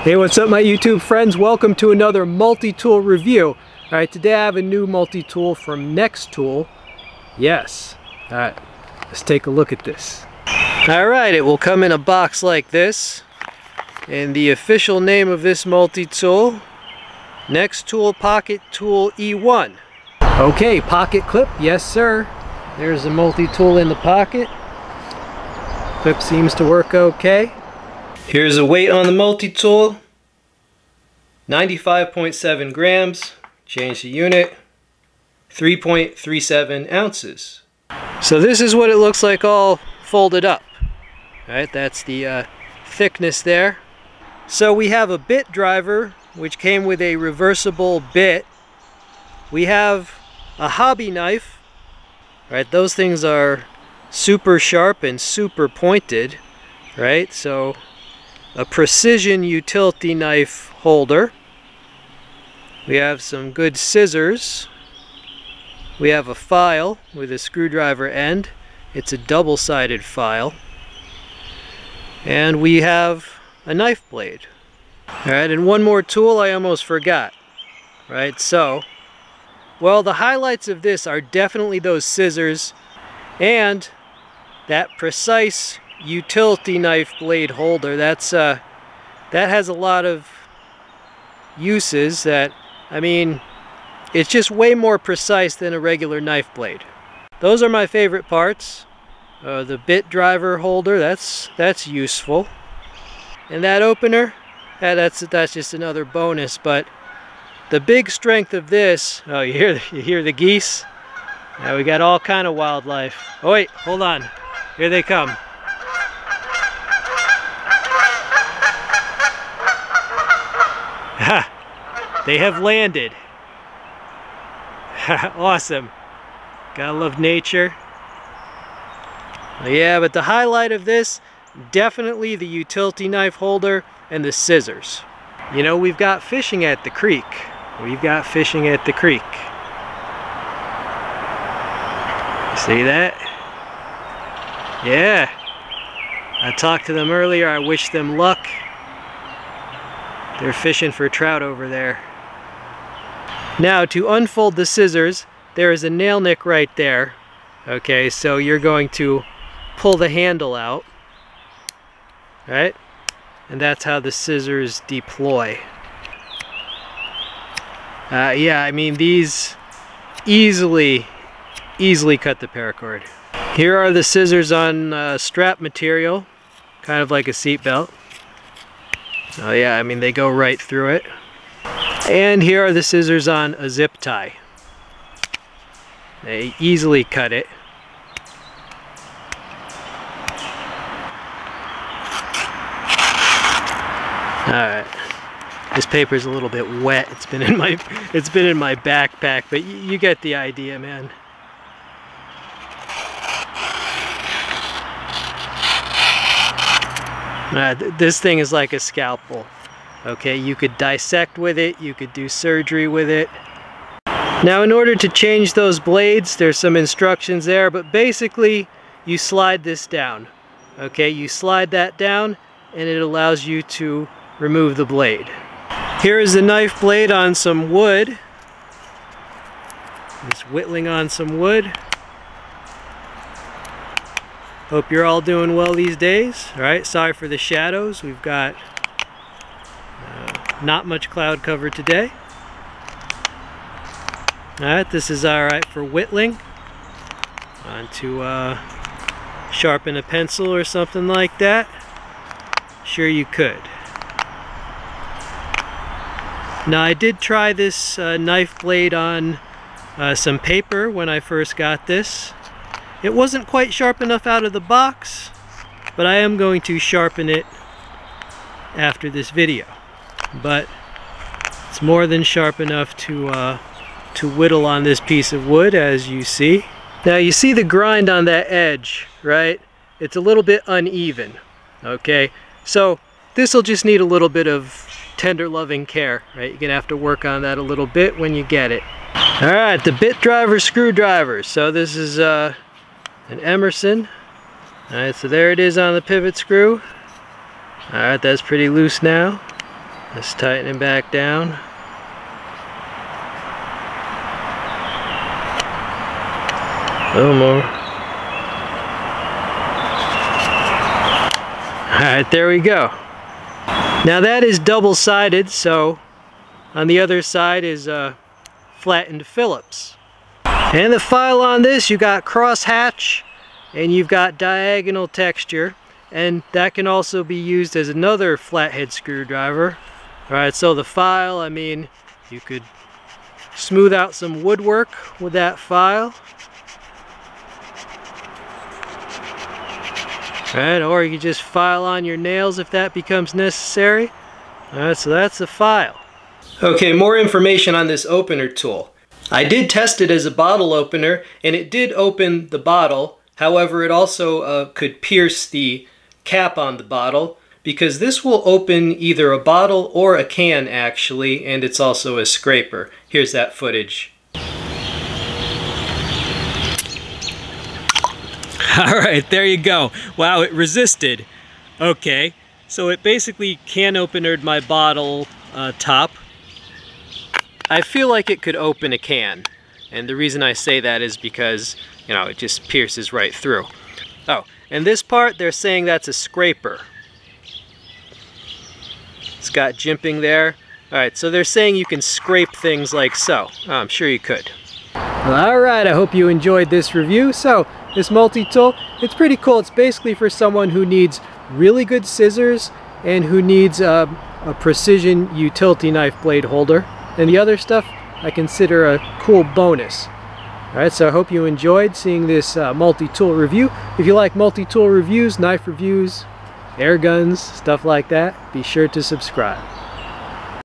Hey, what's up my YouTube friends? Welcome to another multi-tool review. Alright, today I have a new multi-tool from Nextool. Yes. Alright, let's take a look at this. Alright, it will come in a box like this. And the official name of this multi-tool, Nextool Pocket Tool E1. Okay, pocket clip, yes sir. There's the multi-tool in the pocket. Clip seems to work okay. Here's the weight on the multi-tool. 95.7 grams. Change the unit. 3.37 ounces. So this is what it looks like all folded up. Alright, that's the thickness there. So we have a bit driver, which came with a reversible bit. We have a hobby knife. Right, those things are super sharp and super pointed. Right, so a precision utility knife holder. We have some good scissors. We have a file with a screwdriver end. It's a double-sided file. And we have a knife blade. Alright, and one more tool I almost forgot. Right, so, well, the highlights of this are definitely those scissors and that precise utility knife blade holder. That has a lot of uses that, I mean, it's just way more precise than a regular knife blade. Those are my favorite parts. The bit driver holder, that's useful. And that opener, that's just another bonus. But the big strength of this, oh, you hear the geese? Now we got all kind of wildlife. Oh wait, hold on. Here they come. They have landed. Awesome. Gotta love nature. Yeah, but the highlight of this, definitely the utility knife holder and the scissors. You know, we've got fishing at the creek. We've got fishing at the creek. You see that? Yeah. I talked to them earlier. I wish them luck. They're fishing for trout over there. Now, to unfold the scissors, there is a nail nick right there. Okay, so you're going to pull the handle out. Right? And that's how the scissors deploy. Yeah, I mean, these easily cut the paracord. Here are the scissors on strap material, kind of like a seat belt. Oh yeah, I mean, they go right through it. And here are the scissors on a zip tie. They easily cut it. Alright. This paper's a little bit wet. It's been in my backpack, but you get the idea, man. This thing is like a scalpel. Okay, you could dissect with it, you could do surgery with it. Now, in order to change those blades, there's some instructions there, but basically you slide this down. Okay, you slide that down and it allows you to remove the blade. Here is the knife blade on some wood. It's whittling on some wood. Hope you're all doing well these days. Alright, sorry for the shadows. We've got not much cloud cover today. Alright, this is alright for whittling. On to sharpen a pencil or something like that. Sure you could. Now, I did try this knife blade on some paper when I first got this. It wasn't quite sharp enough out of the box, but I am going to sharpen it after this video. But it's more than sharp enough to whittle on this piece of wood, as you see. Now, you see the grind on that edge, right? It's a little bit uneven, okay? So this will just need a little bit of tender loving care, right? You're gonna have to work on that a little bit when you get it. All right, the bit driver screwdriver. So this is an Emerson. All right, so there it is on the pivot screw. All right, that's pretty loose now. Let's tighten it back down. A little more. Alright, there we go. Now that is double-sided, so on the other side is flattened Phillips. And the file on this, you got cross-hatch and you've got diagonal texture, and that can also be used as another flathead screwdriver. Alright, so the file, I mean, you could smooth out some woodwork with that file. Alright, or you can just file on your nails if that becomes necessary. Alright, so that's the file. Okay, more information on this opener tool. I did test it as a bottle opener, and it did open the bottle. However, it also could pierce the cap on the bottle, because this will open either a bottle or a can actually, and it's also a scraper. Here's that footage. Alright, there you go. Wow, it resisted. Okay, so it basically can openered my bottle top. I feel like it could open a can, and the reason I say that is because, you know, it just pierces right through. Oh, and this part, they're saying that's a scraper. It's got jimping there. Alright, so they're saying you can scrape things like so. Oh, I'm sure you could. Alright, I hope you enjoyed this review. So, this multi-tool, it's pretty cool. It's basically for someone who needs really good scissors and who needs a precision utility knife blade holder. And the other stuff I consider a cool bonus. Alright, so I hope you enjoyed seeing this multi-tool review. If you like multi-tool reviews, knife reviews, air guns, stuff like that, be sure to subscribe.